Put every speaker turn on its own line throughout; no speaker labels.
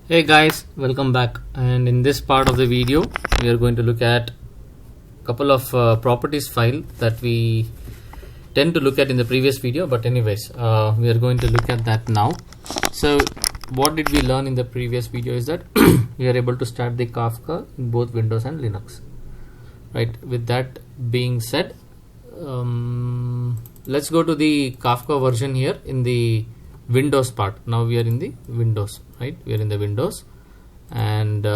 Hey guys, welcome back, and in this part of the video we are going to look at a couple of properties file that we tend to look at in the previous video, but anyways we are going to look at that now. So what did we learn in the previous video is that we are able to start the Kafka in both Windows and Linux, right? With that being said, let's go to the Kafka version here in the Windows part. Now we are in the Windows, right? We are in the Windows, and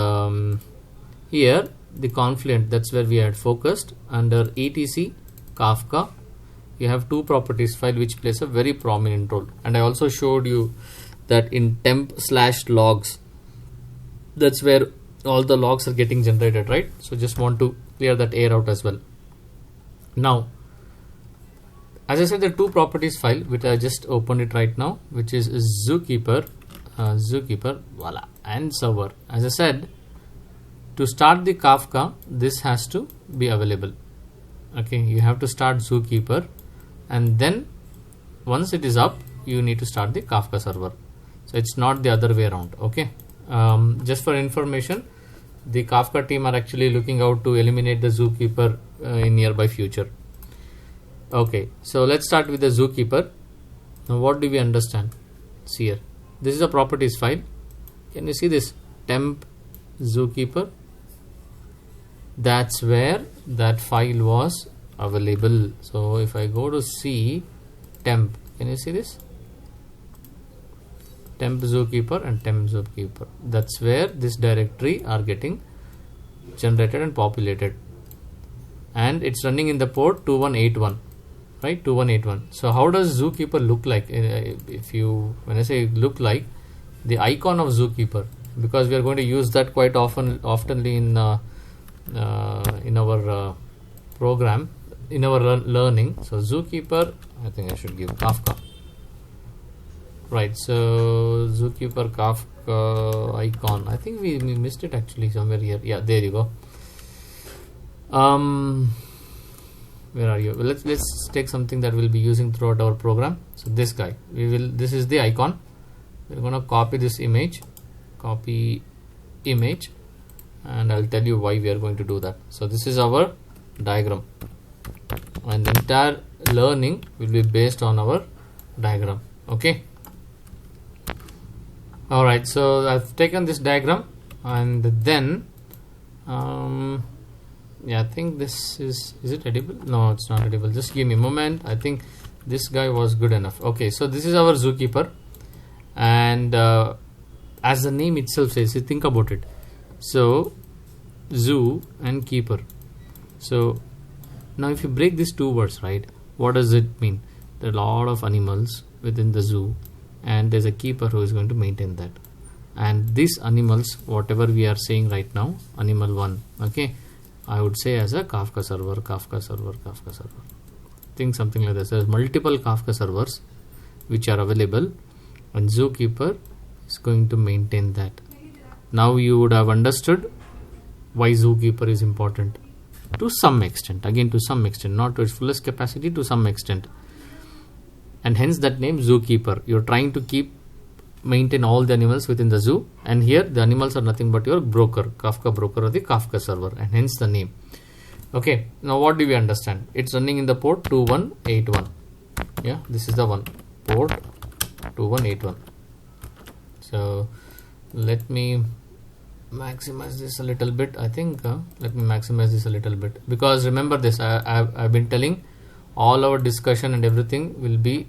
here the Confluent, that's where we had focused. Under etc Kafka you have two properties file which plays a very prominent role, and I also showed you that in temp/logs, that's where all the logs are getting generated, right? So just want to clear that air out as well. Now, as I said, the two properties file which I just opened it right now, which is zookeeper, voila, and server. As I said, to start the Kafka, this has to be available. Okay, you have to start zookeeper, and then once it is up, you need to start the Kafka server. So it's not the other way around. Okay, just for information, the Kafka team are actually looking out to eliminate the zookeeper in nearby future. Okay, so let's start with the zookeeper. Now what do we understand? See here, this is a properties file. Can you see this temp zookeeper? That's where that file was available. So if I go to C temp, can you see this? Temp zookeeper and temp zookeeper. That's where this directory are getting generated and populated, and it's running in the port 2181. Right, 2181. So how does zookeeper look like? When I say look like, the icon of zookeeper, because we are going to use that quite oftenly in our program, in our learning. So zookeeper, I think I should give Kafka. Right, so zookeeper Kafka icon. I think we missed it actually somewhere here. Yeah, there you go. Where are you? Well, let's take something that we'll be using throughout our program. So this guy, this is the icon. We're going to copy this image, and I'll tell you why we are going to do that. So this is our diagram, and the entire learning will be based on our diagram. Okay, all right, so I've taken this diagram, and then yeah, I think this is it edible? No, it's not edible. Just give me a moment. I think this guy was good enough. Okay, so this is our zookeeper, and as the name itself says, you think about it. So zoo and keeper. So now if you break these two words, right, what does it mean? There are a lot of animals within the zoo, and there's a keeper who is going to maintain that. And these animals, whatever we are saying right now, animal 1, okay, I would say as a Kafka server, Kafka server, Kafka server. Think something like this. There's multiple Kafka servers which are available, and zookeeper is going to maintain that. Now you would have understood why zookeeper is important to some extent. Again, to some extent, not to its fullest capacity, to some extent. And hence that name zookeeper. You're trying to maintain all the animals within the zoo, and here the animals are nothing but your broker, Kafka broker, or the Kafka server, and hence the name. Okay, now what do we understand? It's running in the port 2181. Yeah, this is the one, port 2181. So let me maximize this a little bit. I think let me maximize this a little bit, because remember this, I've been telling all our discussion and everything will be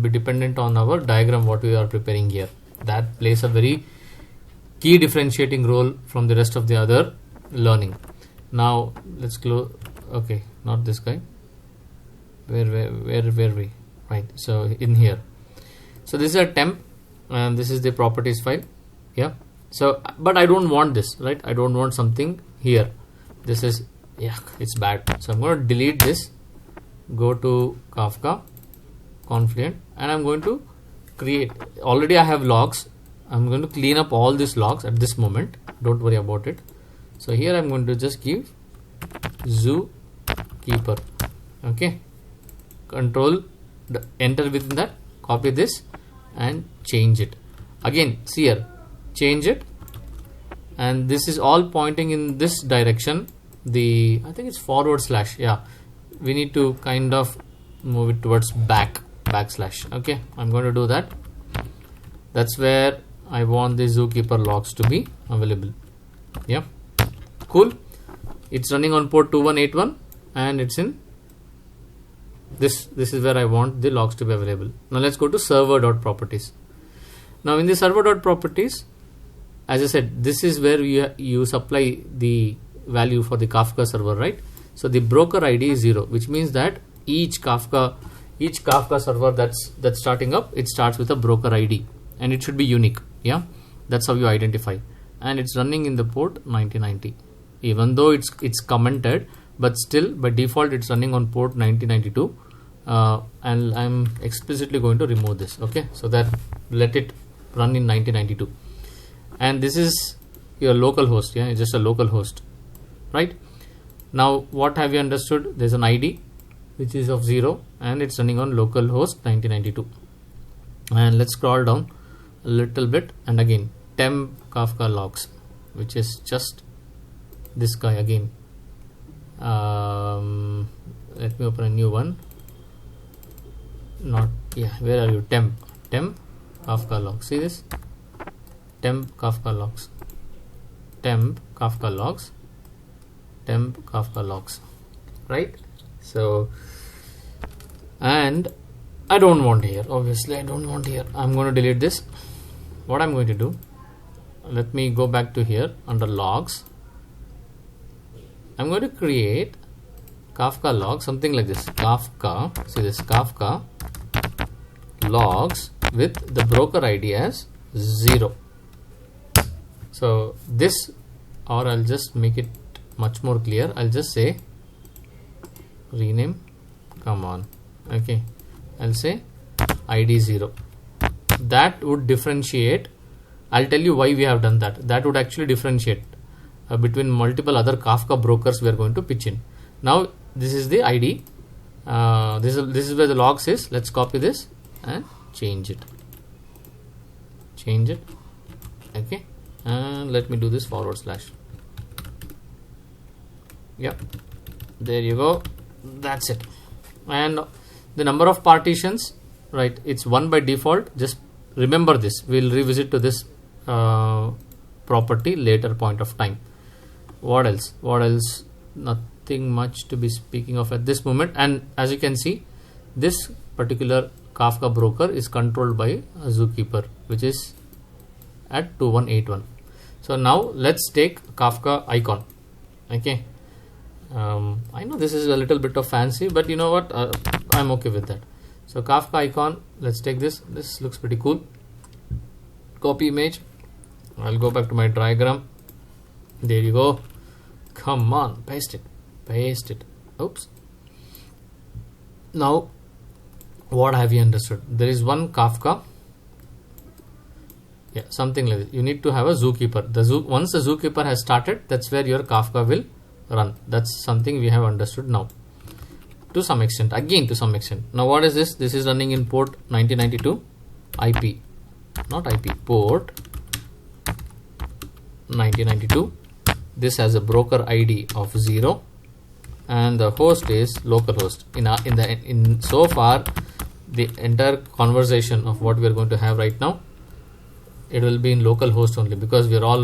dependent on our diagram, what we are preparing here. That plays a very key differentiating role from the rest of the other learning. Now let's close. Okay, not this guy. Where we? Right, so in here. So this is a temp, and this is the properties file. Yeah, so but I don't want this, right? I don't want something here. This is, yeah, it's bad. So I'm going to delete this, go to Kafka Confluent, and I'm going to create. Already I have logs. I'm going to clean up all these logs at this moment. Don't worry about it. So here I'm going to just give zookeeper. Okay, control enter within that, copy this and change it. Again, see here, change it, and this is all pointing in this direction. I think it's forward slash. Yeah, we need to kind of move it towards backslash. Okay, I'm going to do that. That's where I want the zookeeper logs to be available. Yeah, cool. It's running on port 2181 and it's in this is where I want the logs to be available. Now let's go to server.properties. Now in the server.properties, as I said, this is where you supply the value for the Kafka server, right? So the broker ID is 0, which means that each Kafka server that's starting up, it starts with a broker ID and it should be unique. Yeah, that's how you identify, and it's running in the port 9090. Even though it's commented, but still by default it's running on port 9092, and I'm explicitly going to remove this. Okay, so that let it run in 9092, and this is your local host. Yeah, it's just a local host, right? Now what have you understood? There's an ID which is of 0 and it's running on local host 9092. And let's scroll down a little bit, and again temp Kafka logs, which is just this guy again. Let me open a new one. Where are you? Temp Kafka logs. See this? Temp Kafka logs. Right? So, and I don't want here. Obviously I don't want here. I'm going to delete this. What I'm going to do, let me go back to here under logs. I'm going to create Kafka log, something like this. Kafka logs with the broker ID as 0. So this, or I'll just make it much more clear. I'll just say rename. Come on. Okay, I'll say ID 0. That would differentiate. I'll tell you why we have done that. That would actually differentiate between multiple other Kafka brokers we are going to pitch in. Now this is the ID. This is where the logs is. Let's copy this and change it. Okay, and let me do this forward slash. Yep, there you go. That's it. And the number of partitions, right, it's 1 by default. Just remember this. We'll revisit to this property later point of time. What else? Nothing much to be speaking of at this moment. And as you can see, this particular Kafka broker is controlled by a zookeeper, which is at 2181. So now let's take Kafka icon. Okay, I know this is a little bit of fancy, but you know what, I'm okay with that. So Kafka icon, let's take this. This looks pretty cool. Copy image. I'll go back to my diagram. There you go. Come on, paste it. Oops. Now what have you understood? There is one Kafka, yeah, something like this. You need to have a zookeeper. Once the zookeeper has started, that's where your Kafka will run. That's something we have understood now to some extent. Now what is this? This is running in port 9092 IP, not IP, port 9092. This has a broker ID of 0 and the host is localhost. In so far the entire conversation of what we are going to have right now, it will be in localhost only, because we're all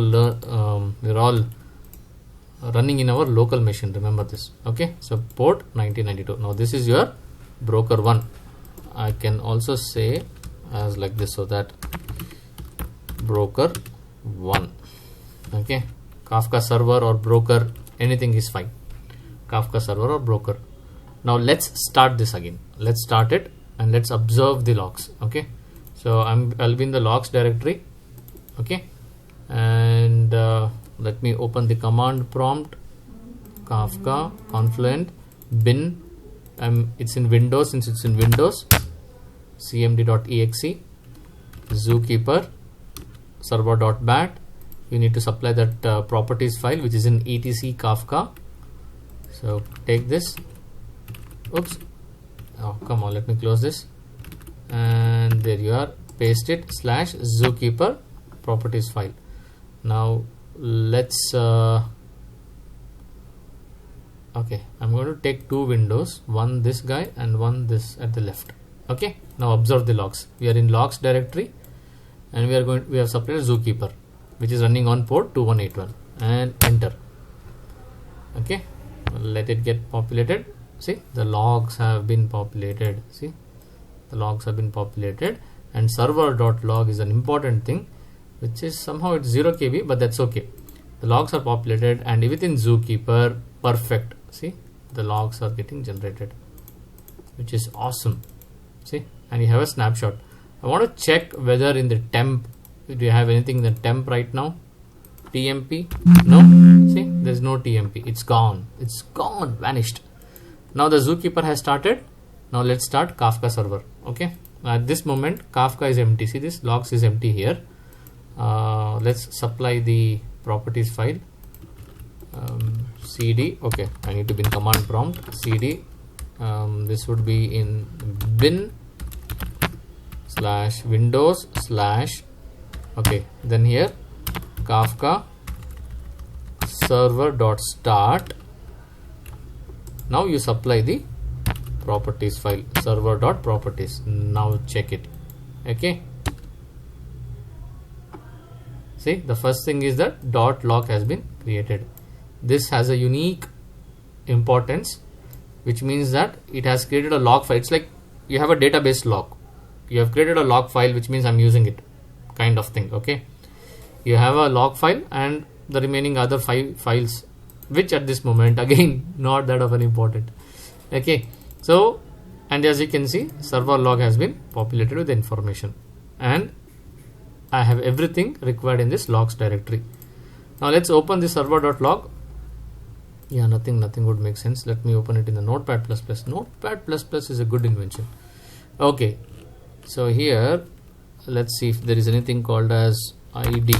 running in our local machine. Remember this. Okay, so port 9092. Now this is your broker 1. I can also say as like this, so that broker 1. Okay, Kafka server or broker, anything is fine. Kafka server or broker. Now let's start this again. Let's start it and let's observe the logs. Okay, so I'll be in the logs directory. Okay, and let me open the command prompt. Kafka confluent bin. It's in Windows. Since it's in Windows, cmd.exe zookeeper server.bat. You need to supply that properties file, which is in etc Kafka. So take this. Oops. Oh, come on. Let me close this. And there you are. Paste it / zookeeper properties file. Now let's okay, I'm going to take two windows, one this guy and one this at the left. Okay, now observe the logs. We are in logs directory and we have separated zookeeper, which is running on port 2181, and enter. Okay, let it get populated. See, the logs have been populated. See, the logs have been populated, and server.log is an important thing, which is somehow it's 0 KB, but that's okay. The logs are populated, and within zookeeper, perfect. See, the logs are getting generated, which is awesome. See, and you have a snapshot. I want to check whether in the temp, do you have anything in the temp right now? TMP? No. See, there's no TMP. It's gone. It's gone, vanished. Now the zookeeper has started. Now let's start Kafka server. Okay. At this moment, Kafka is empty. See, this logs is empty here. Let's supply the properties file. CD. Okay, I need to be in command prompt. CD. This would be in bin / windows / okay, then here Kafka server.start. Now you supply the properties file, server.properties. Now check it. Okay, see, the first thing is that .log has been created. This has a unique importance, which means that it has created a log file. It's like you have a database log. You have created a log file, which means I'm using it, kind of thing. Okay, you have a log file and the remaining other 5 files, which at this moment again not that of an important. Okay, so, and as you can see, server log has been populated with the information, and I have everything required in this logs directory. Now let's open the server.log. Yeah, nothing would make sense. Let me open it in the Notepad++. Notepad++ is a good invention. Okay, so here let's see if there is anything called as ID.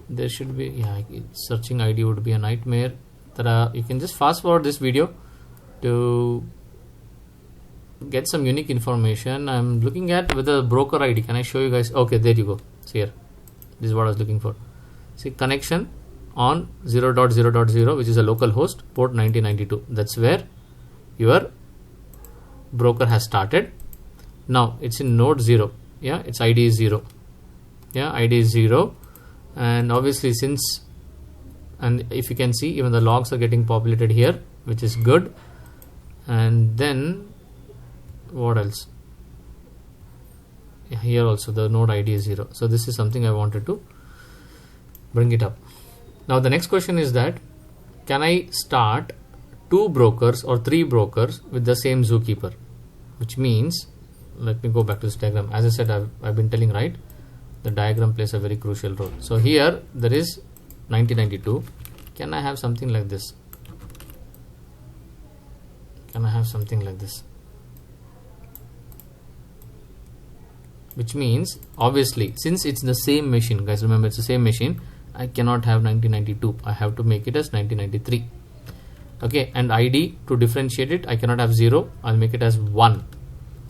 There should be, yeah, searching ID would be a nightmare. You can just fast forward this video to get some unique information. I'm looking at whether broker ID. Can I show you guys? Okay, there you go. See here, this is what I was looking for. See, connection on 0.0.0, which is a local host, port 9092. That's where your broker has started. Now it's in node 0. Yeah, its ID is 0. Yeah, ID is 0, and obviously since, and if you can see, even the logs are getting populated here, which is good. And then what else? Yeah, here also the node ID is 0. So this is something I wanted to bring it up. Now the next question is that, can I start 2 brokers or 3 brokers with the same zookeeper? Which means, let me go back to this diagram. As I said, I've been telling, right, the diagram plays a very crucial role. So here there is 1992. Can I have something like this? Can I have something like this? Which means, obviously, since it's the same machine, guys, remember it's the same machine, I cannot have 1992. I have to make it as 1993. Okay, and ID, to differentiate it, I cannot have 0. I'll make it as 1.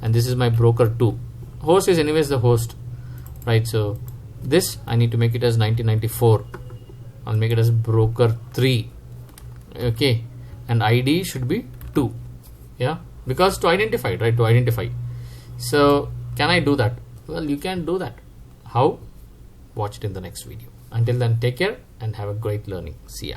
And this is my broker 2. Host is anyways the host, right? So this I need to make it as 1994. I'll make it as broker 3. Okay, and ID should be 2. Yeah, because to identify, right? To identify. So can I do that? Well, you can do that. How? Watch it in the next video. Until then, take care and have a great learning. See ya.